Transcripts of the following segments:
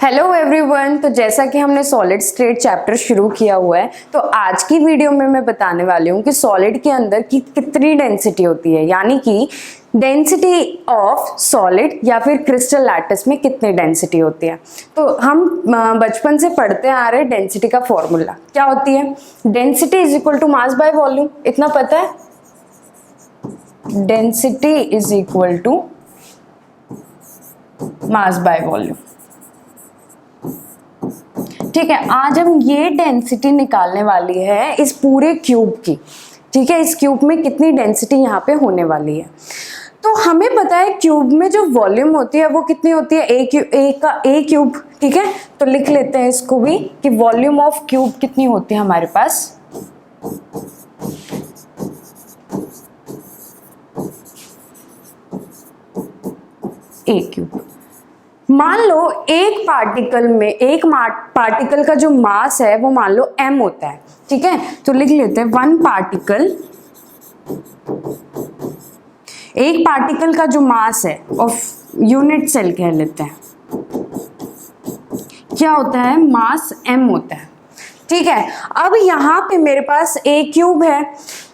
Hello everyone. तो जैसा कि हमने सॉलिड स्टेट चैप्टर शुरू किया हुआ है, तो आज की वीडियो में मैं बताने वाली हूँ कि सॉलिड के अंदर की कितनी डेंसिटी होती है, यानी कि डेंसिटी ऑफ सॉलिड या फिर क्रिस्टल लैटिस में कितनी डेंसिटी होती है। तो हम बचपन से पढ़ते आ रहे डेंसिटी का फॉर्मूला क्या होती है। Density is equal to mass by volume, इतना पता है। Density is equal to mass by volume. ठीक है, आज हम ये डेंसिटी निकालने वाली है इस पूरे क्यूब की। ठीक है, इस क्यूब में कितनी डेंसिटी यहाँ पे होने वाली है। तो हमें पता है क्यूब में जो वॉल्यूम होती है वो कितनी होती है, ए क्यूब। ठीक है, तो लिख लेते हैं इसको भी कि वॉल्यूम ऑफ क्यूब कितनी होती है हमारे पास। ए क्यूब। मान लो एक पार्टिकल का जो मास है वो मान लो m होता है। ठीक है, तो लिख लेते हैं एक पार्टिकल का जो मास है ऑफ यूनिट सेल कह लेते हैं, क्या होता है, मास m होता है। ठीक है, अब यहाँ पे मेरे पास ए क्यूब है,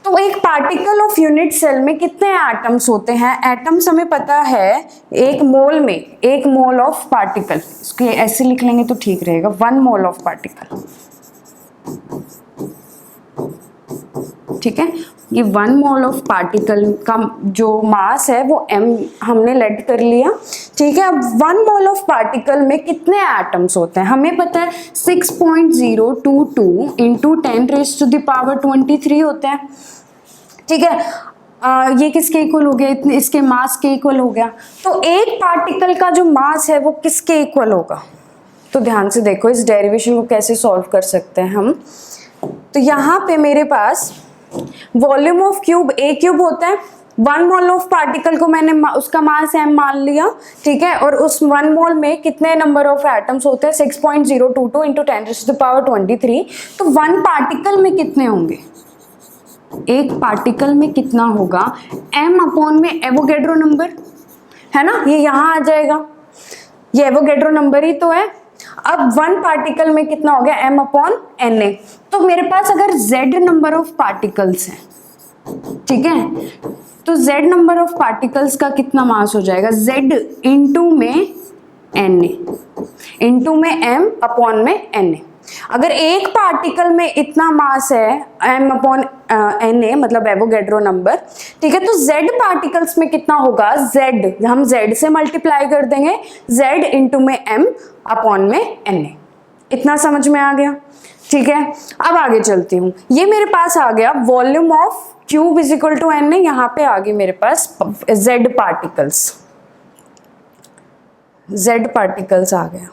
तो एक पार्टिकल ऑफ यूनिट सेल में कितने एटम्स होते हैं। एटम्स हमें पता है एक मोल ऑफ पार्टिकल, इसको ऐसे लिख लेंगे तो ठीक रहेगा, 1 मोल ऑफ पार्टिकल। ठीक है, ये 1 मोल ऑफ पार्टिकल का जो मास है वो m हमने लेट कर लिया। ठीक है, अब 1 मोल ऑफ पार्टिकल में कितने एटम्स होते हैं हमें पता है, 6.022 इंटू 10⁻23 होते हैं। ठीक है, ये किसके इक्वल हो गया, इसके मास के इक्वल हो गया। तो एक पार्टिकल का जो मास है वो किसके इक्वल होगा। तो ध्यान से देखो इस डेरिवेशन को कैसे सॉल्व कर सकते हैं हम। तो यहाँ पे मेरे पास volume of cube a cube होता है, 1 मोल ऑफ पार्टिकल को मैंने उसका मास m मान लिया। ठीक है, और उस 1 मोल में कितने नंबर ऑफ एटम्स होते हैं, 6.022 इंटू 10⁻23। तो 1 पार्टिकल में कितने होंगे, एक पार्टिकल में कितना होगा, m अपॉन में एवोगैड्रो नंबर है ना, ये यहाँ आ जाएगा, ये एवोगैड्रो नंबर ही तो है। अब 1 पार्टिकल में कितना हो गया, m अपॉन Na। तो मेरे पास अगर z नंबर ऑफ पार्टिकल्स हैं, ठीक है, तो z नंबर ऑफ पार्टिकल्स का कितना मास हो जाएगा, z इंटू में Na इंटू में m अपॉन में Na। अगर एक पार्टिकल में इतना मास है m अपॉन Na मतलब एवोगैड्रो नंबर, ठीक है, तो z पार्टिकल्स में कितना होगा, z हम z से मल्टीप्लाई कर देंगे, z इंटू में m अपॉन में Na। इतना समझ में आ गया। ठीक है, अब आगे चलती हूँ। ये मेरे पास आ गया volume of cube is equal to Na। यहाँ पे आ गई मेरे पास z पार्टिकल्स आ गया।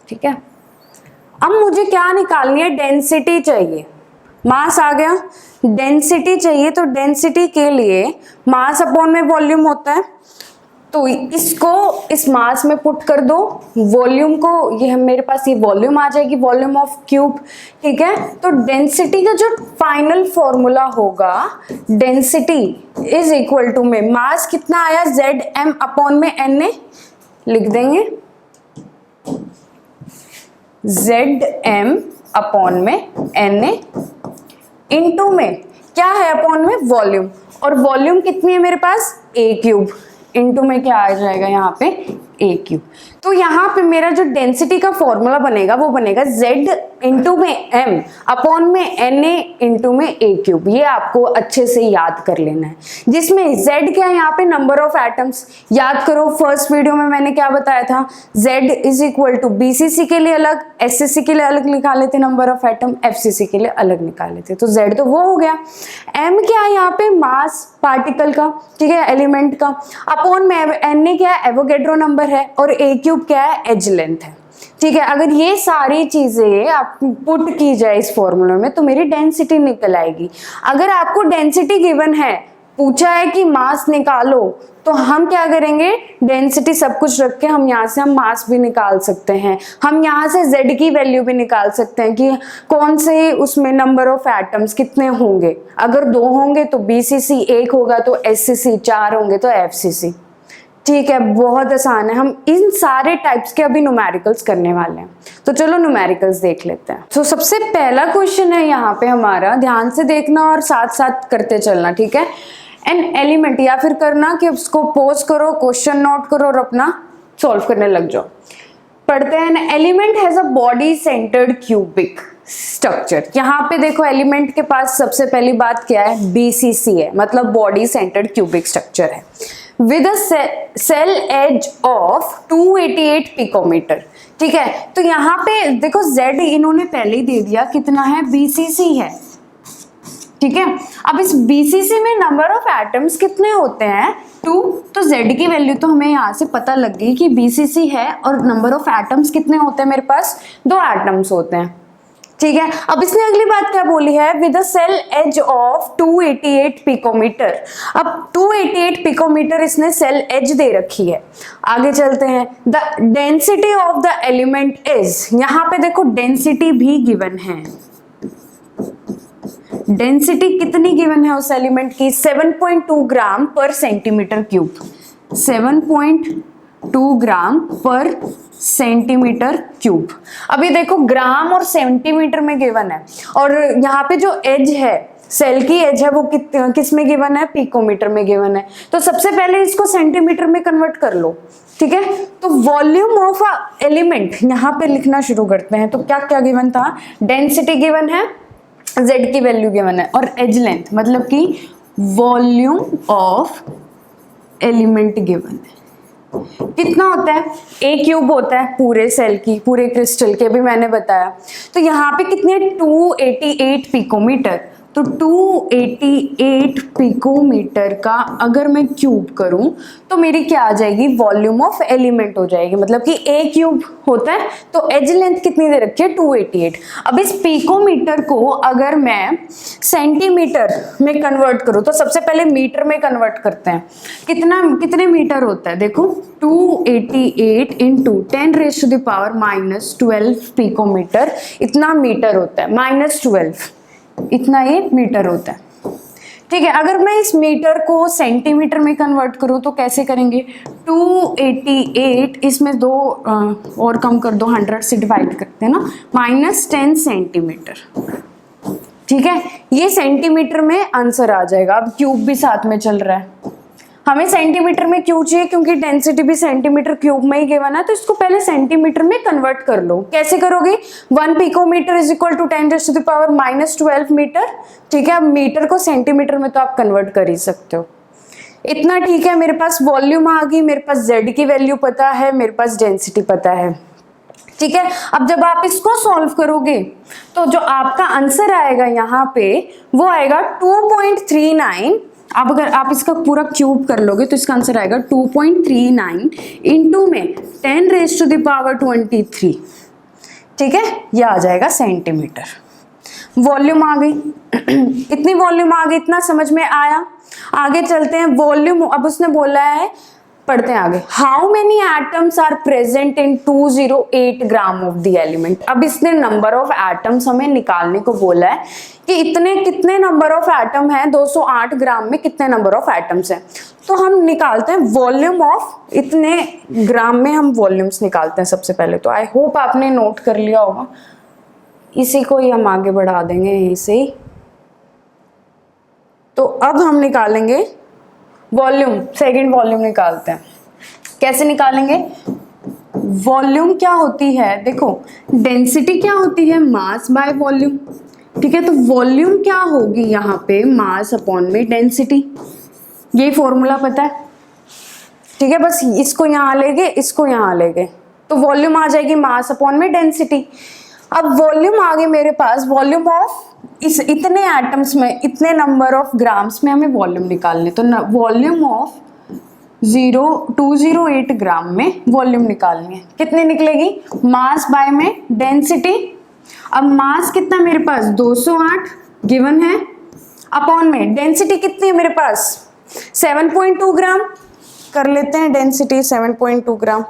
ठीक है, अब मुझे क्या निकालनी है, डेंसिटी चाहिए। मास आ गया, डेंसिटी चाहिए, तो डेंसिटी के लिए मास अपॉन में वॉल्यूम होता है, तो इसको इस मास में पुट कर दो, वॉल्यूम को, ये मेरे पास ये वॉल्यूम आ जाएगी, वॉल्यूम ऑफ क्यूब। ठीक है, तो डेंसिटी का जो फाइनल फॉर्मूला होगा, डेंसिटी इज इक्वल टू में मास कितना आया, Zm अपॉन में Na लिख देंगे, Zm अपॉन में Na इंटू में क्या है, अपॉन में वॉल्यूम, और वॉल्यूम कितनी है मेरे पास, A क्यूब इंटू में क्या आ जाएगा यहाँ पे, A क्यूब। तो यहाँ पे मेरा जो डेंसिटी का फॉर्मूला बनेगा वो बनेगा Z इंटू में m अपॉन में Na इंटू में A क्यूब। ये आपको अच्छे से याद कर लेना है, जिसमें Z क्या है यहाँ पे, नंबर ऑफ एटम्स। याद करो फर्स्ट वीडियो में मैंने क्या बताया था, Z is equal to BCC के लिए अलग, SCC के लिए अलग निकाले थे नंबर ऑफ एटम, FCC के लिए अलग निकाले थे। तो Z तो वो हो गया, m क्या है यहाँ पे, मास पार्टिकल का, ठीक है, एलिमेंट का, अपॉन में Na क्या है, एवोगैड्रो नंबर है, और A क्यूब क्या है, एज लेंथ है। ठीक है, अगर ये सारी चीजें आप पुट की जाए इस फॉर्मूले में तो मेरी डेंसिटी निकल आएगी। अगर आपको डेंसिटी गिवन है, पूछा है कि मास निकालो, तो हम क्या करेंगे, डेंसिटी सब कुछ रख के हम यहाँ से हम मास भी निकाल सकते हैं, हम यहाँ से z की वैल्यू भी निकाल सकते हैं कि कौन से उसमें नंबर ऑफ एटम्स कितने होंगे। अगर 2 होंगे तो BCC 1 होगा, तो SCC 4 होंगे तो FCC। ठीक है, बहुत आसान है। हम इन सारे टाइप्स के अभी न्यूमेरिकल्स करने वाले हैं, तो चलो न्यूमेरिकल्स देख लेते हैं। तो सबसे पहला क्वेश्चन है यहाँ पे हमारा, ध्यान से देखना और साथ साथ करते चलना, ठीक है। एन एलिमेंट, या फिर करना कि उसको पोज करो, क्वेश्चन नोट करो और अपना सॉल्व करने लग जाओ। पढ़ते हैं। An element has a body centred cubic structure. यहाँ पे देखो एलिमेंट के पास सबसे पहली बात क्या है, बीसीसी है, मतलब बॉडी सेंटर्ड क्यूबिक स्ट्रक्चर है, with a cell edge of 288 picometre. ठीक है, तो यहाँ पे देखो Z इन्होंने पहले ही दे दिया, कितना है, बीसीसी है। ठीक है, अब इस बीसीसी में नंबर ऑफ एटम्स कितने होते हैं, 2। तो Z की वैल्यू तो हमें यहाँ से पता लग गई कि बीसीसी है, और नंबर ऑफ एटम्स कितने होते हैं, मेरे पास 2 एटम्स होते हैं। ठीक है, अब इसने अगली बात क्या बोली है, with a cell edge of 288 picometre. अब 288 पिकोमीटर इसने सेल एज दे रखी है। आगे चलते हैं। The density of the element is, यहाँ पे देखो डेंसिटी भी गिवन है। डेंसिटी कितनी गिवन है उस एलिमेंट की, 7.2 ग्राम पर सेंटीमीटर क्यूब। 7.2 ग्राम पर सेंटीमीटर क्यूब। अभी देखो ग्राम और सेंटीमीटर में गिवन है, और यहाँ पे जो एज है, सेल की एज है, वो किस में गिवन है, पिकोमीटर में गिवन है। तो सबसे पहले इसको सेंटीमीटर में कन्वर्ट कर लो। ठीक है, तो वॉल्यूम ऑफ अ एलिमेंट यहाँ पे लिखना शुरू करते हैं। तो क्या क्या गिवन था, डेंसिटी गिवन है, Z की वैल्यू गिवन है, और एज लेंथ मतलब कि वॉल्यूम ऑफ एलिमेंट गिवन है। कितना होता है, A क्यूब होता है पूरे सेल की, पूरे क्रिस्टल के, भी मैंने बताया। तो यहाँ पे कितने, 288 पिकोमीटर। तो 288 पिकोमीटर का अगर मैं क्यूब करूं तो मेरी क्या आ जाएगी, वॉल्यूम ऑफ एलिमेंट हो जाएगी। मतलब कि A क्यूब होता है, तो एज लेंथ कितनी दे रखी है, 288। अब इस पिकोमीटर को अगर मैं सेंटीमीटर में कन्वर्ट करूं, तो सबसे पहले मीटर में कन्वर्ट करते हैं। कितने मीटर होता है, देखो 288 इंटू 10⁻⁻12 पिकोमीटर, इतना मीटर होता है, -12 इतना ये मीटर होता है। ठीक है, अगर मैं इस मीटर को सेंटीमीटर में कन्वर्ट करूं तो कैसे करेंगे, 288 इसमें 2 और कम कर दो, 100 से डिवाइड करते हैं ना, -10 सेंटीमीटर। ठीक है, ये सेंटीमीटर में आंसर आ जाएगा। अब क्यूब भी साथ में चल रहा है, हमें सेंटीमीटर में क्यों चाहिए, क्योंकि डेंसिटी भी सेंटीमीटर क्यूब में ही गिवन है। तो इसको पहले सेंटीमीटर में कन्वर्ट कर लो। कैसे करोगे, 1 picometre is equal to 10⁻⁻12 metre. ठीक है, अब मीटर को सेंटीमीटर में तो आप कन्वर्ट कर ही सकते हो। इतना ठीक है, मेरे पास वॉल्यूम आ गई, मेरे पास Z की वैल्यू पता है, मेरे पास डेंसिटी पता है। ठीक है, अब जब आप इसको सॉल्व करोगे तो जो आपका आंसर आएगा यहाँ पे, वो आएगा 2.39। अब अगर आप इसका पूरा क्यूब कर लोगे तो इसका आंसर आएगा 2.39 इंटू में 10⁻23। ठीक है, ये आ जाएगा सेंटीमीटर। वॉल्यूम आ गई, इतनी वॉल्यूम आ गई, इतना समझ में आया। आगे चलते हैं, वॉल्यूम अब उसने बोला है, पढ़ते हैं आगे। How many atoms are present in 208 gram of the element. अब इसने नंबर ऑफ एटम्स हमें निकालने को बोला है कि इतने कितने नंबर ऑफ एटम है, 208 ग्राम में कितने नंबर ऑफ एटम्स हैं। तो हम निकालते हैं वॉल्यूम ऑफ, इतने ग्राम में हम वॉल्यूम्स निकालते हैं सबसे पहले। तो आई होप आपने नोट कर लिया होगा, इसी को ही हम आगे बढ़ा देंगे यहीं से ही। तो अब हम निकालेंगे वॉल्यूम, सेकंड वॉल्यूम निकालते हैं। कैसे निकालेंगे, वॉल्यूम क्या होती है, देखो डेंसिटी क्या होती है, मास बाय वॉल्यूम। ठीक है, तो वॉल्यूम क्या होगी यहाँ पे, मास अपॉन में डेंसिटी। ये फॉर्मूला पता है। ठीक है, बस इसको यहाँ ले गए, इसको यहाँ ले गए, तो वॉल्यूम आ जाएगी मास अपॉन में डेंसिटी। अब वॉल्यूम आ गई मेरे पास, वॉल्यूम ऑफ इस इतने एटम्स में, इतने नंबर ऑफ ग्राम्स में हमें वॉल्यूम निकालने। तो वॉल्यूम ऑफ 208 ग्राम में वॉल्यूम निकालनी है। कितनी निकलेगी, मास बाय में डेंसिटी। अब मास कितना मेरे पास, 208 गिवन है, अपॉन में डेंसिटी कितनी है मेरे पास, 7.2 ग्राम। कर लेते हैं डेंसिटी 7.2 ग्राम।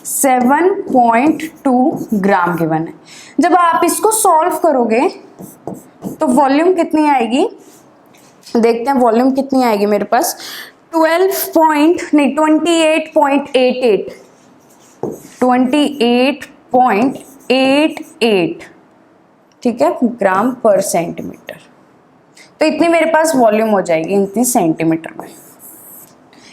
7.2 ग्राम गिवन है। जब आप इसको सॉल्व करोगे तो वॉल्यूम कितनी आएगी, देखते हैं वॉल्यूम कितनी आएगी मेरे पास, 28.88 ठीक है ग्राम पर सेंटीमीटर। तो इतनी मेरे पास वॉल्यूम हो जाएगी इतनी सेंटीमीटर में।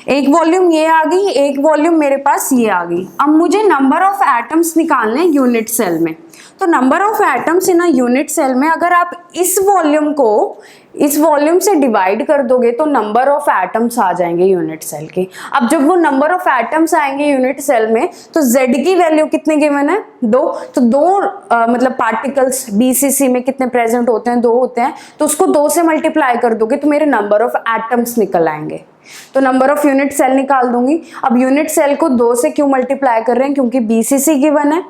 एक वॉल्यूम ये आ गई, एक वॉल्यूम मेरे पास ये आ गई। अब मुझे नंबर ऑफ एटम्स निकालने हैं यूनिट सेल में। तो number of atoms in a unit cell में अगर आप इस वॉल्यूम को इस वॉल्यूम से डिवाइड कर दोगे तो नंबर ऑफ एटम्स आ जाएंगे यूनिट सेल के। अब जब वो नंबर ऑफ एटम्स आएंगे यूनिट सेल में तो Z की वैल्यू कितने गिवन है 2। तो 2 मतलब पार्टिकल्स BCC में कितने प्रेजेंट होते हैं 2 होते हैं। तो उसको 2 से मल्टीप्लाई कर दोगे तो मेरे नंबर ऑफ एटम्स निकल आएंगे। तो नंबर ऑफ यूनिट सेल निकाल दूंगी। अब यूनिट सेल को 2 से क्यों मल्टीप्लाई कर रहे हैं क्योंकि BCC गिवन है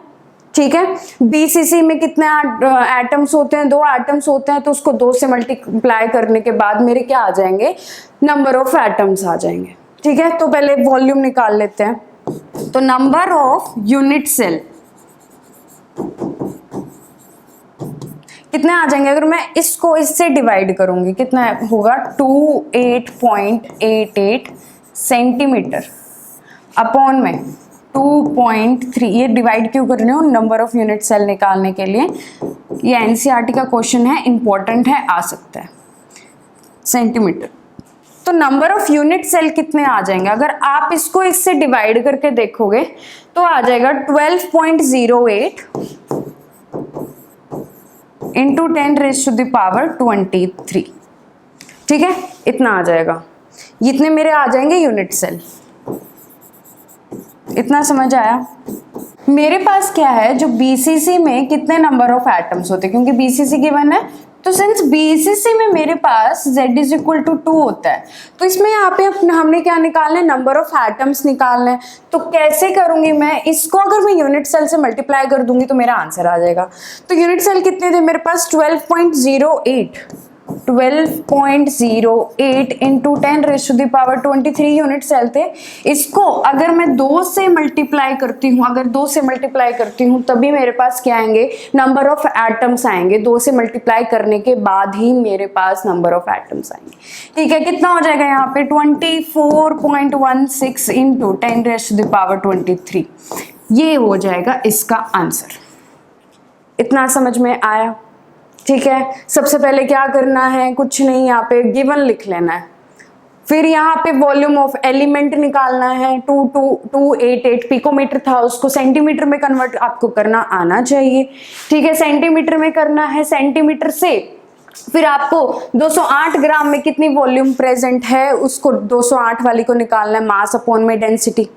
ठीक है। BCC में कितने एटम्स होते हैं 2 एटम्स होते हैं। तो उसको 2 से मल्टीप्लाई करने के बाद मेरे क्या आ जाएंगे नंबर ऑफ एटम्स आ जाएंगे ठीक है। तो पहले वॉल्यूम निकाल लेते हैं। तो नंबर ऑफ यूनिट सेल कितने आ जाएंगे अगर मैं इसको इससे डिवाइड करूंगी कितना होगा 28.88 सेंटीमीटर अपॉन में 2.3। ये डिवाइड क्यों कर रही हूँ नंबर ऑफ यूनिट सेल निकालने के लिए। ये NCERT का क्वेश्चन है इंपॉर्टेंट है आ सकता है सेंटीमीटर। तो नंबर ऑफ यूनिट सेल कितने आ जाएंगे अगर आप इसको इससे डिवाइड करके देखोगे तो आ जाएगा 12.08 इंटू 10⁻23 ठीक है इतना आ जाएगा। इतने मेरे आ जाएंगे यूनिट सेल। इतना समझ आया। मेरे पास क्या है जो BCC में कितने नंबर ऑफ एटम्स होते हैं क्योंकि BCC गिवन है। तो सिंस BCC में मेरे पास Z = 2 होता है तो इसमें यहाँ पे हमने क्या निकालना है नंबर ऑफ एटम्स निकालना है। तो कैसे करूंगी मैं इसको अगर मैं यूनिट सेल से मल्टीप्लाई कर दूंगी तो मेरा आंसर आ जाएगा। तो यूनिट सेल कितने थे मेरे पास 12.08 इंटू 10⁻23 यूनिट सेल थे। इसको अगर मैं 2 से मल्टीप्लाई करती हूँ तभी मेरे पास क्या आएंगे नंबर ऑफ एटम्स आएंगे। 2 से मल्टीप्लाई करने के बाद ही मेरे पास नंबर ऑफ एटम्स आएंगे ठीक है। कितना हो जाएगा यहाँ पे 24.16 इंटू 10⁻23 ये हो जाएगा इसका आंसर। इतना समझ में आया ठीक है। सबसे पहले क्या करना है कुछ नहीं यहाँ पे गिवन लिख लेना है। फिर यहाँ पे वॉल्यूम ऑफ एलिमेंट निकालना है 288 पिकोमीटर था उसको सेंटीमीटर में कन्वर्ट आपको करना आना चाहिए ठीक है। सेंटीमीटर में करना है सेंटीमीटर से फिर आपको 208 ग्राम में कितनी वॉल्यूम प्रेजेंट है उसको 208 वाली को निकालना है मास अपॉन में डेंसिटी।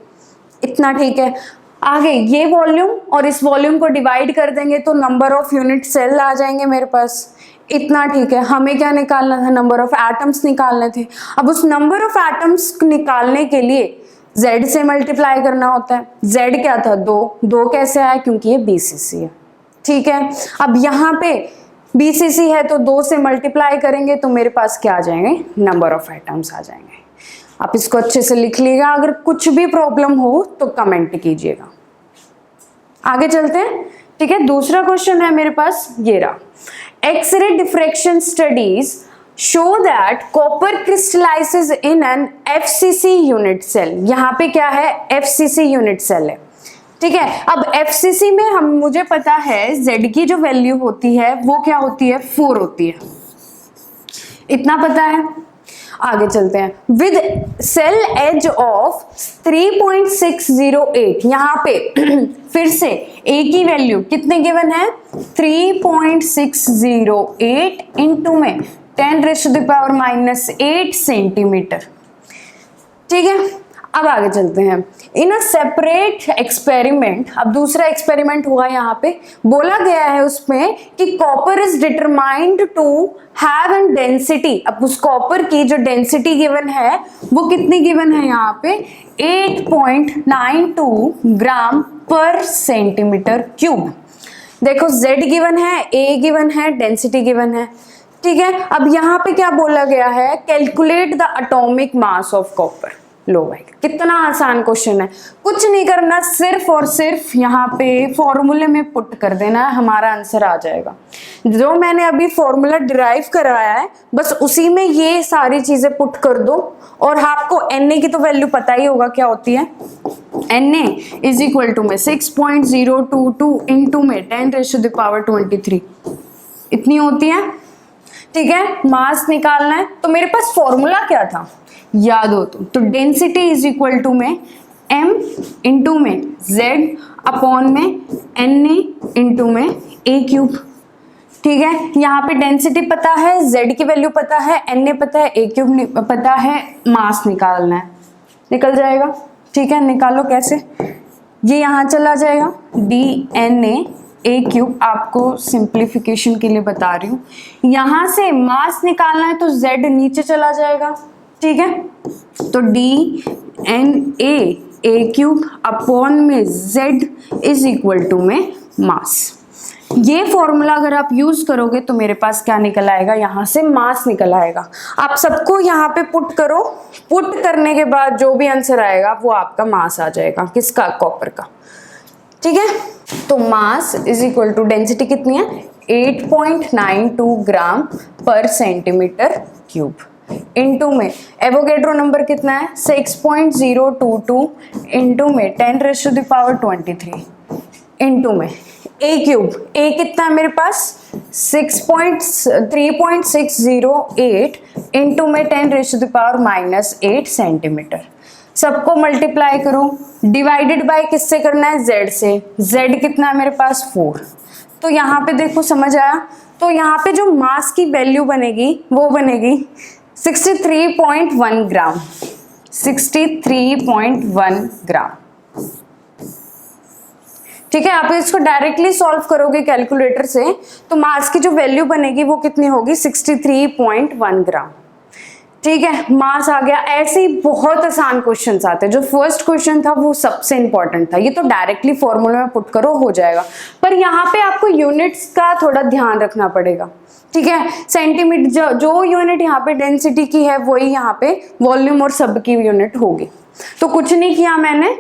इतना ठीक है। आगे ये वॉल्यूम और इस वॉल्यूम को डिवाइड कर देंगे तो नंबर ऑफ यूनिट सेल आ जाएंगे मेरे पास। इतना ठीक है। हमें क्या निकालना था नंबर ऑफ एटम्स निकालने थे। अब उस नंबर ऑफ एटम्स निकालने के लिए Z से मल्टीप्लाई करना होता है। Z क्या था 2 कैसे आया क्योंकि ये BCC है ठीक है। अब यहाँ पे BCC है तो 2 से मल्टीप्लाई करेंगे तो मेरे पास क्या आ जाएंगे नंबर ऑफ एटम्स आ जाएंगे। आप इसको अच्छे से लिख लीजिएगा। अगर कुछ भी प्रॉब्लम हो तो कमेंट कीजिएगा। आगे चलते हैं ठीक है। दूसरा क्वेश्चन है मेरे पास ये रहा। X ray diffraction studies show that copper crystallises in an FCC unit cell. यहाँ पे क्या है FCC यूनिट सेल है ठीक है। अब FCC में मुझे पता है Z की जो वैल्यू होती है वो क्या होती है 4 होती है। इतना पता है। आगे चलते हैं। विद सेल एज ऑफ 3.608 यहाँ पे फिर से A की वैल्यू कितने गिवन है 3.608 इंटू में 10⁻⁻8 सेंटीमीटर ठीक है। अब आगे चलते हैं। इन अ सेपरेट एक्सपेरिमेंट अब दूसरा एक्सपेरिमेंट हुआ यहाँ पे बोला गया है उसमें कि copper is determined to have an density. अब उस कॉपर की जो डेंसिटी गिवन है वो कितनी गिवन है यहाँ पे 8.92 ग्राम पर सेंटीमीटर क्यूब। देखो Z गिवन है A गिवन है डेंसिटी गिवन है ठीक है। अब यहाँ पे क्या बोला गया है calculate the atomic mass of copper. लो भाई, कितना आसान क्वेश्चन है, कुछ नहीं करना, सिर्फ और सिर्फ यहाँ पे फॉर्मूले में पुट कर देना है, हमारा आंसर आ जाएगा। जो मैंने अभी फॉर्मूला डिराइव करवाया है बस उसी में ये सारी चीजें पुट कर दो, और आपको Na की तो वैल्यू पता ही होगा क्या होती है। Na इज इक्वल टू में 6.022 इंटू में 10⁻23 इतनी होती है। ठीक है, मास निकालना है तो मेरे पास फॉर्मूला क्या था याद हो तो डेंसिटी इज इक्वल टू में m इंटू में z अपॉन में Na इंटू में a क्यूब। ठीक है, यहाँ पे डेंसिटी पता है, z की वैल्यू पता है, Na पता है, a क्यूब पता है, मास निकालना है, निकल जाएगा। ठीक है, निकालो कैसे, ये यहाँ चला जाएगा dNa a क्यूब, आपको सिंप्लीफिकेशन के लिए बता रही हूँ। यहाँ से मास निकालना है तो z नीचे चला जाएगा। ठीक है, तो dNa a क्यूब अपॉन में z इज इक्वल टू में मास। ये फॉर्मूला अगर आप यूज करोगे तो मेरे पास क्या निकल आएगा, यहाँ से मास निकल आएगा। आप सबको यहाँ पे पुट करो, पुट करने के बाद जो भी आंसर आएगा वो आपका मास आ जाएगा, किसका, कॉपर का। ठीक है, तो mass is equal to density कितनी है 8.92 ग्राम पर सेंटीमीटर क्यूब, इंटू में एवोगैड्रो नंबर कितना है 6.022 इंटू में 10⁻23 इंटू में ए क्यूब, ए कितना है मेरे पास 3.608 इंटू में 10⁻⁻8 सेंटीमीटर। सबको मल्टीप्लाई करो, डिवाइडेड बाय किससे करना है, z से। z कितना है मेरे पास 4। तो यहाँ पे देखो समझ आया, तो यहाँ पे जो मास की वैल्यू बनेगी वो बनेगी 63.1 ग्राम, 63.1 ग्राम। ठीक है, आप इसको डायरेक्टली सॉल्व करोगे कैलकुलेटर से तो मास की जो वैल्यू बनेगी वो कितनी होगी 63.1 ग्राम। ठीक है, मास आ गया। ऐसे ही बहुत आसान क्वेश्चंस आते हैं, जो फर्स्ट क्वेश्चन था वो सबसे इंपॉर्टेंट था, ये तो डायरेक्टली फॉर्मूला में पुट करो हो जाएगा, पर यहाँ पे आपको यूनिट्स का थोड़ा ध्यान रखना पड़ेगा। ठीक है, सेंटीमीटर जो यूनिट यहाँ पे डेंसिटी की है वही यहाँ पे वॉल्यूम और सब की यूनिट होगी। तो कुछ नहीं किया मैंने,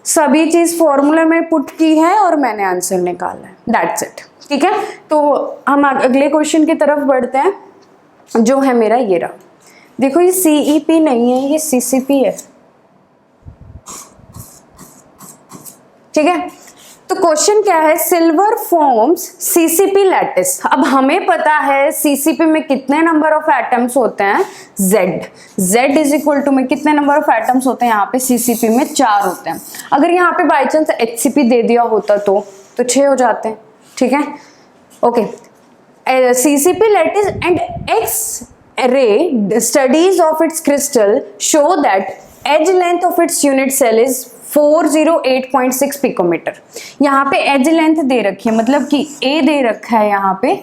सभी चीज फॉर्मूला में पुट की है और मैंने आंसर निकाला है, दैट्स इट। ठीक है, तो हम अगले क्वेश्चन की तरफ बढ़ते हैं, जो है मेरा ये रहा। देखो ये CEP नहीं है, ये CCP है। ठीक है, तो क्वेश्चन क्या है, सिल्वर फॉर्म्स CCP लैटिस। अब हमें पता है CCP में कितने नंबर ऑफ एटम्स होते हैं, Z इज इक्वल टू में कितने नंबर ऑफ एटम्स होते हैं यहाँ पे CCP में 4 होते हैं। अगर यहाँ पे बाई चांस HCP दे दिया होता तो 6 हो जाते हैं। ठीक है, okay, CCP lattice and X-ray studies of its crystal show that edge length of its unit cell is 408.6 picometre. यहाँ पे एज लेंथ दे रखी है, मतलब कि A दे रखा है यहाँ पे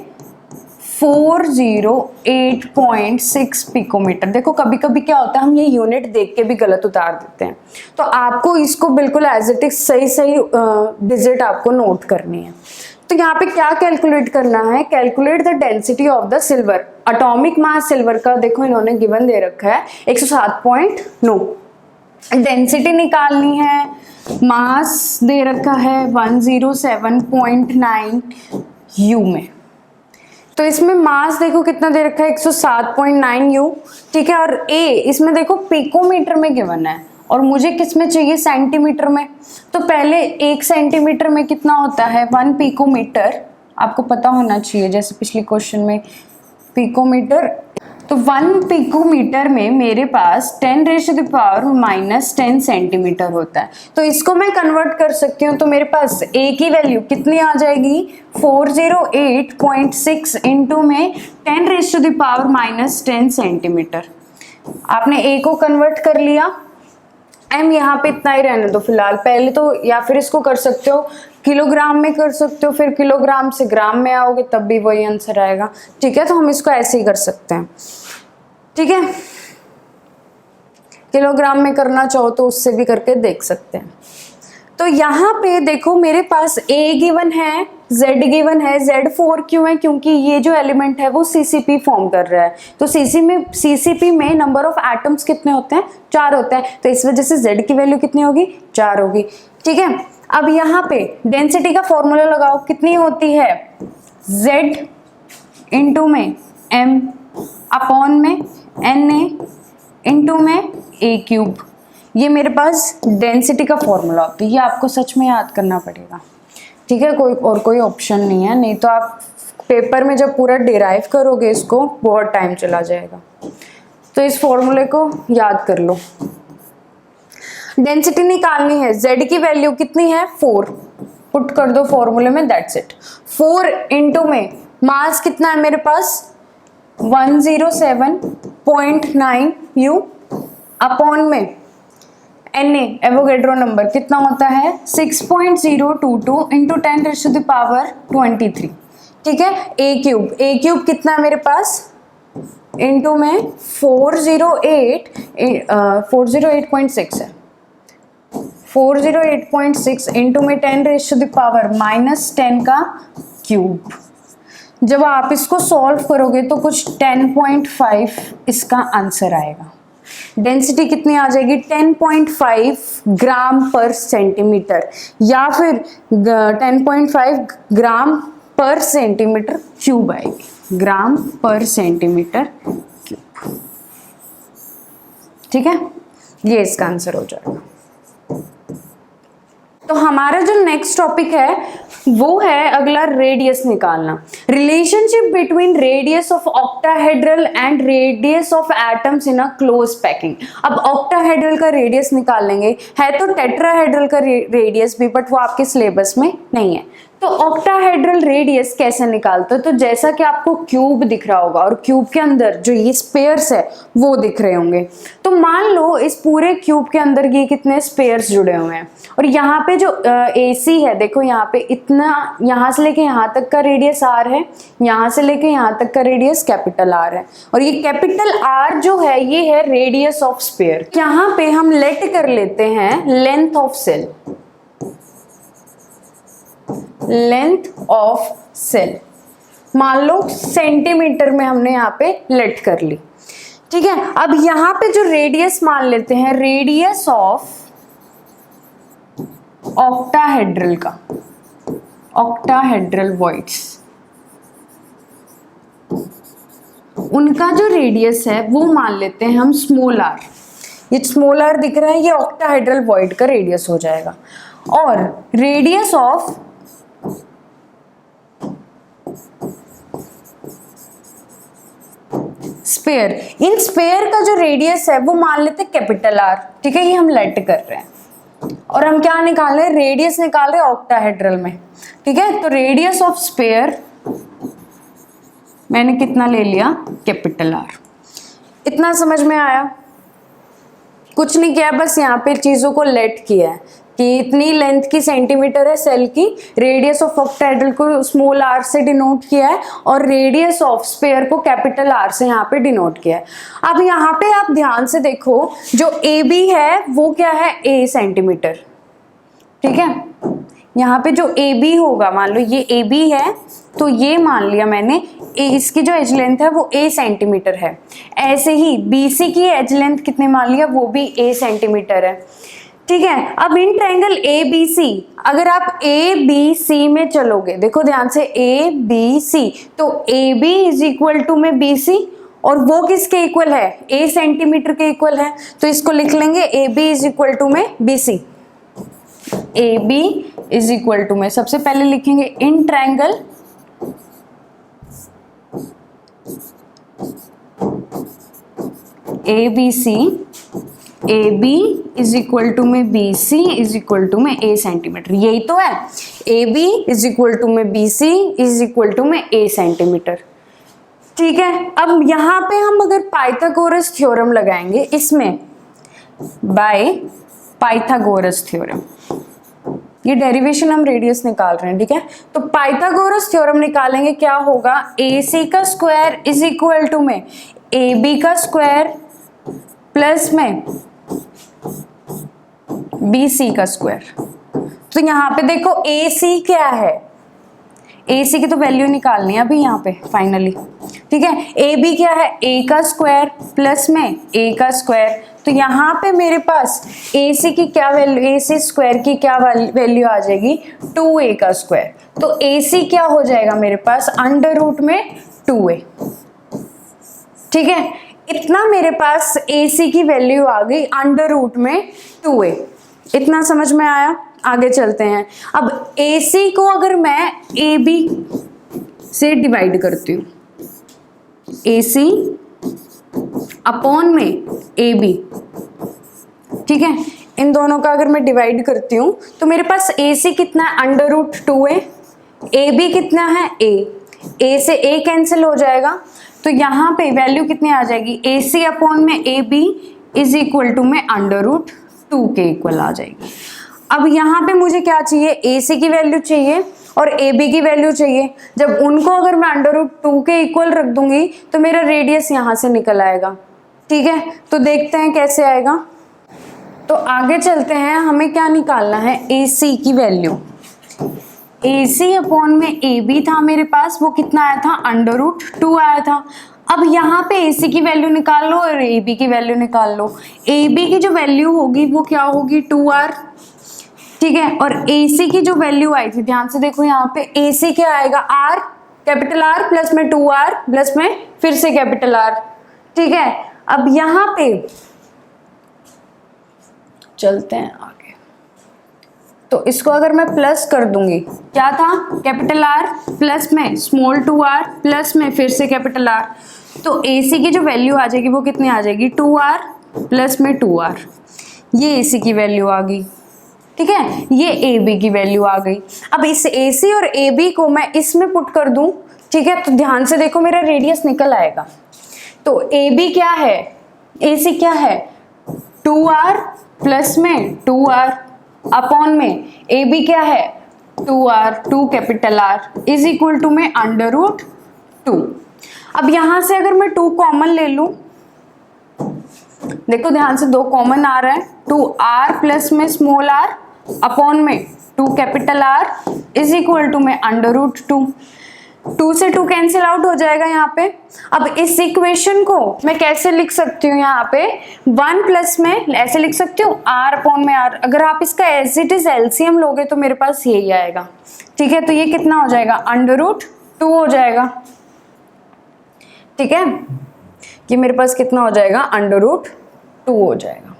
408.6 पिकोमीटर। देखो कभी कभी क्या होता है, हम ये यूनिट देख के भी गलत उतार देते हैं, तो आपको इसको बिल्कुल एज इट इज सही डिजिट आपको नोट करनी है। तो यहाँ पे क्या कैलकुलेट करना है, calculate the density of the silver. Atomic mass silver का देखो इन्होंने गिवन दे रखा है 107.9, डेंसिटी निकालनी है, मास दे रखा है 107.9 U में। तो इसमें मास देखो कितना दे रखा है 107.9 U। ठीक है, और A इसमें देखो पिकोमीटर में गिवन है और मुझे किस में चाहिए, सेंटीमीटर में। तो पहले 1 सेंटीमीटर में कितना होता है 1 पिकोमीटर, आपको पता होना चाहिए जैसे पिछले क्वेश्चन में पिकोमीटर। तो 1 पिकोमीटर में मेरे पास 10⁻⁻10 सेंटीमीटर होता है। तो इसको मैं कन्वर्ट कर सकती हूँ, तो मेरे पास A की वैल्यू कितनी आ जाएगी 408.6 इंटू में 10⁻⁻10 सेंटीमीटर। आपने A को कन्वर्ट कर लिया, M यहाँ पे इतना ही रहने दो फिलहाल। पहले तो या फिर इसको कर सकते हो किलोग्राम में कर सकते हो, फिर किलोग्राम से ग्राम में आओगे तब भी वही आंसर आएगा। ठीक है, तो हम इसको ऐसे ही कर सकते हैं। ठीक है, किलोग्राम में करना चाहो तो उससे भी करके देख सकते हैं। तो यहाँ पे देखो मेरे पास A गिवन है, Z गिवन है, Z4 क्यों है? क्योंकि ये जो एलिमेंट है वो CCP फॉर्म कर रहा है। तो CCP में नंबर ऑफ एटम्स कितने होते हैं? 4 होते हैं। तो इस वजह से Z की वैल्यू कितनी होगी? 4 होगी। ठीक है, अब यहाँ पे डेंसिटी का फॉर्मूला लगाओ, कितनी होती है? Z इंटू में M अपॉन में Na इंटू में A क्यूब। ये मेरे पास डेंसिटी का फॉर्मूला होता है, ये आपको सच में याद करना पड़ेगा। ठीक है, कोई ऑप्शन नहीं है, नहीं तो आप पेपर में जब पूरा डिराइव करोगे इसको बहुत टाइम चला जाएगा। तो इस फॉर्मूले को याद कर लो। डेंसिटी निकालनी है, Z की वैल्यू कितनी है? 4 पुट कर दो फॉर्मूले में, दैट्स इट। 4 इंटू में मास कितना है मेरे पास? 107.9 U अपॉन में Na एवोगैड्रो नंबर कितना होता है? 6.022 इंटू 10⁻23। ठीक है, A क्यूब कितना है मेरे पास? इंटू में 408.6 है, 408.6 इंटू में 10⁻⁻10 का क्यूब। जब आप इसको सॉल्व करोगे तो कुछ 10.5 इसका आंसर आएगा। डेंसिटी कितनी आ जाएगी? 10.5 ग्राम पर सेंटीमीटर या फिर 10.5 ग्राम पर सेंटीमीटर क्यूब आएगी, ग्राम पर सेंटीमीटर क्यूब। ठीक है, ये इसका आंसर हो जाएगा। तो हमारा जो नेक्स्ट टॉपिक है वो है अगला रेडियस निकालना। Relationship between radius of octahedral and radius of atoms in a close packing. अब ऑक्टाहेड्रल का रेडियस निकाल लेंगे, है तो टेट्राहेड्रल का रेडियस भी, बट वो आपके सिलेबस में नहीं है। तो ऑक्टाहेड्रल रेडियस कैसे निकालते हो? तो जैसा कि आपको क्यूब दिख रहा होगा और क्यूब के अंदर जो ये स्पेयर्स है वो दिख रहे होंगे। तो मान लो इस पूरे क्यूब के अंदर ये कितने स्पेयर्स जुड़े हुए हैं और यहाँ पे जो AC है, देखो यहाँ पे इतना, यहाँ से लेके यहाँ तक का रेडियस R है, यहाँ से लेके यहाँ तक का रेडियस कैपिटल R है, और ये कैपिटल R जो है ये है रेडियस ऑफ स्पेयर। यहाँ पे हम लेट कर लेते हैं length of cell, length of cell मान लो सेंटीमीटर में हमने यहाँ पे लेट कर ली। ठीक है, अब यहाँ पे जो रेडियस मान लेते हैं, रेडियस ऑफ ऑक्टाहेड्रल का, ऑक्टाहेड्रल वॉइड्स, उनका जो रेडियस है वो मान लेते हैं हम स्मॉल r। ये स्मॉल r दिख रहा है, ये ऑक्टाहेड्रल वॉइड का रेडियस हो जाएगा। और रेडियस ऑफ स्पेयर, इन स्पेयर का जो रेडियस है वो मान लेते हैं कैपिटल R। ठीक है, ये हम लेट कर रहे हैं और हम क्या निकाल रहे हैं? रेडियस निकाल रहे हैं ऑक्टाहेड्रल में। ठीक है, तो रेडियस ऑफ स्पेयर मैंने कितना ले लिया? Capital R। इतना समझ में आया? कुछ नहीं किया, बस यहाँ पे चीजों को लेट किया है कि इतनी लेंथ की सेंटीमीटर है सेल की, रेडियस ऑफ ऑक्टाहेड्रल को स्मॉल r से डिनोट किया है और रेडियस ऑफ स्पेयर को कैपिटल R से यहाँ पे डिनोट किया है। अब यहाँ पे आप ध्यान से देखो, जो AB है वो क्या है? A centimetre. ठीक है, यहाँ पे जो AB होगा, मान लो ये AB है तो ये मान लिया मैंने इसकी जो एज लेंथ है वो A सेंटीमीटर है। ऐसे ही BC की एज लेंथ कितने मान लिया? वो भी A सेंटीमीटर है। ठीक है, अब इन ट्रायंगल ABC, अगर आप ABC में चलोगे, देखो ध्यान से, ABC, तो AB इज इक्वल टू में BC, और वो किसके इक्वल है? A सेंटीमीटर के इक्वल है। तो इसको लिख लेंगे AB इज इक्वल टू में BC। AB is equal to में सबसे पहले लिखेंगे in triangle ABC, AB is equal to में BC इज इक्वल टू में A सेंटीमीटर। यही तो है, AB इज इक्वल टू में BC इज इक्वल टू में A सेंटीमीटर। ठीक है, अब यहाँ पे हम अगर पाइथागोरस थ्योरम लगाएंगे इसमें, बाय पाइथागोरस थ्योरम, ये डेरिवेशन हम रेडियस निकाल रहे हैं। ठीक है, तो पाइथागोरस थ्योरम निकालेंगे, क्या होगा? AC का स्क्वायर इज इक्वल टू में AB का स्क्वायर प्लस में BC का स्क्वायर। तो यहाँ पे देखो AC क्या है, AC की तो वैल्यू निकालनी है अभी यहाँ पे फाइनली, ठीक है। AB क्या है, A का स्क्वायर प्लस में A का स्क्वायर, तो यहाँ पे मेरे पास AC की क्या वैल्यू, AC स्क्वायर की क्या वैल्यू आ जाएगी, 2A का स्क्वायर। तो AC क्या हो जाएगा मेरे पास, अंडर रूट में 2A, ठीक है। इतना मेरे पास AC की वैल्यू आ गई अंडर रूट में 2A। इतना समझ में आया, आगे चलते हैं। अब AC को अगर मैं AB से डिवाइड करती हूँ, AC अपॉन में AB, ठीक है, इन दोनों का अगर मैं डिवाइड करती हूँ तो मेरे पास AC कितना है, अंडर रूट 2A, AB कितना है A से A कैंसिल हो जाएगा, तो यहाँ पे वैल्यू कितनी आ जाएगी, AC अपॉन में AB इज इक्वल टू में अंडर रूट 2 के इक्वल आ जाएगी। अब यहाँ पे मुझे क्या चाहिए, AC की वैल्यू चाहिए और AB की वैल्यू चाहिए। जब उनको अगर मैं अंडर रूट 2 के इक्वल रख दूंगी तो मेरा रेडियस यहाँ से निकल आएगा, ठीक है। तो देखते हैं कैसे आएगा। तो आगे चलते हैं, हमें क्या निकालना है, AC की वैल्यू। AC अपॉन में AB था मेरे पास, वो कितना आया था, अंडर रूट 2 आया था। अब यहाँ पे AC की वैल्यू निकाल लो और AB की वैल्यू निकाल लो। AB की जो वैल्यू होगी वो क्या होगी, 2R, ठीक है। और AC की जो वैल्यू आई थी, ध्यान से देखो यहाँ पे AC क्या आएगा, R, कैपिटल R प्लस में 2R प्लस में फिर से कैपिटल R, ठीक है। अब यहाँ पे चलते हैं आगे, तो इसको अगर मैं प्लस कर दूंगी, क्या था, कैपिटल R प्लस में स्मॉल 2R प्लस में फिर से कैपिटल R, तो AC की जो वैल्यू आ जाएगी वो कितनी आ जाएगी, 2R प्लस में 2R, ये AC की वैल्यू आ गई, ठीक है। ये AB की वैल्यू आ गई। अब इस AC और AB को मैं इसमें पुट कर दूं, ठीक है, तो ध्यान से देखो मेरा रेडियस निकल आएगा। तो AB क्या है, AC क्या है, 2R प्लस में 2R अपॉन में AB क्या है, 2R, 2 capital R is equal to में अंडर रूट 2। अब यहां से अगर मैं 2 कॉमन ले लूं, देखो ध्यान से 2 कॉमन आ रहा है, 2R प्लस में स्मॉल r अपॉन में 2 capital R is equal to में अंडर रूट 2। 2 से 2 कैंसिल आउट हो जाएगा यहाँ पे। अब इस इक्वेशन को मैं कैसे लिख सकती हूँ, यहाँ पे 1 प्लस में ऐसे लिख सकती हूँ, R अपॉन में R। अगर आप इसका एज इट इज एलसीएम लोगे तो मेरे पास यही आएगा, ठीक है। तो ये कितना हो जाएगा, अंडर रूट 2 हो जाएगा, ठीक है। ये मेरे पास कितना हो जाएगा, अंडर रूट 2 हो जाएगा।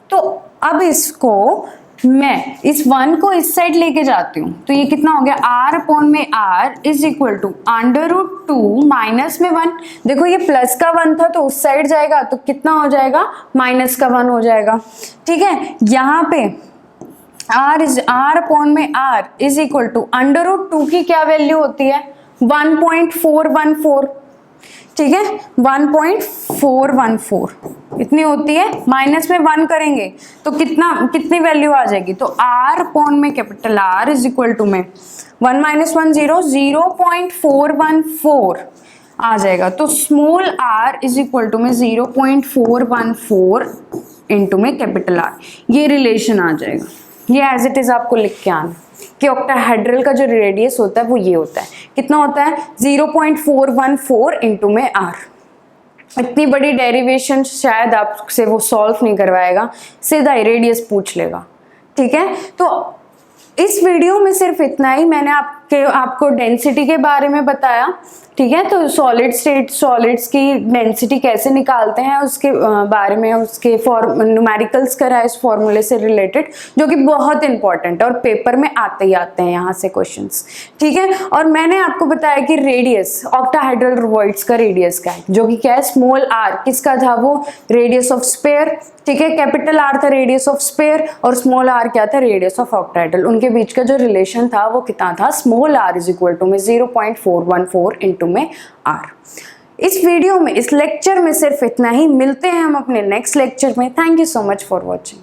तो अब इसको मैं इस 1 को इस साइड लेके जाती हूँ, तो ये कितना हो गया, R अपॉन में R is equal to under root 2 minus में 1। देखो ये प्लस का 1 था तो उस साइड जाएगा, तो कितना हो जाएगा, माइनस का 1 हो जाएगा, ठीक है। यहाँ पे R अपॉन में R is equal to under root 2 की क्या वैल्यू होती है, 1.414, ठीक है, 1.414 इतनी होती है। माइनस में 1 करेंगे तो कितनी वैल्यू आ जाएगी, तो R अपॉन में capital R is equal to में 1 माइनस 1 0, 0.414 आ जाएगा। तो small r is equal to में 0.414 इंटू में कैपिटल R, ये रिलेशन आ जाएगा। ये एज इट इज आपको लिख के आना कि ऑक्टाहेड्रल का जो रेडियस होता है वो ये होता है, कितना होता है, 0.414 इंटू में R। इतनी बड़ी डेरिवेशन शायद आपसे वो सॉल्व नहीं करवाएगा, सीधा ही रेडियस पूछ लेगा, ठीक है। तो इस वीडियो में सिर्फ इतना ही, मैंने आपको डेंसिटी के बारे में बताया, ठीक है। तो सॉलिड स्टेट सॉलिड्स की डेंसिटी कैसे निकालते हैं उसके बारे में, उसके न्यूमेरिकल्स करा इस फॉर्मूले से रिलेटेड, जो कि बहुत इंपॉर्टेंट है और पेपर में आते ही आते हैं यहाँ से क्वेश्चंस, ठीक है। और मैंने आपको बताया कि रेडियस ऑक्टाहेड्रल रोबॉइड्स का रेडियस क्या है, जो कि क्या है, स्मॉल r किसका था, वो रेडियस ऑफ स्फीयर, ठीक है। कैपिटल R था रेडियस ऑफ स्फीयर और स्मॉल r क्या था, रेडियस ऑफ ऑक्टाहेड्रल। उनके बीच का जो रिलेशन था वो कितना था, small r is equal to में 0.414 इंटू में R। इस वीडियो में, इस लेक्चर में सिर्फ इतना ही। मिलते हैं हम अपने नेक्स्ट लेक्चर में। Thank you so much for watching.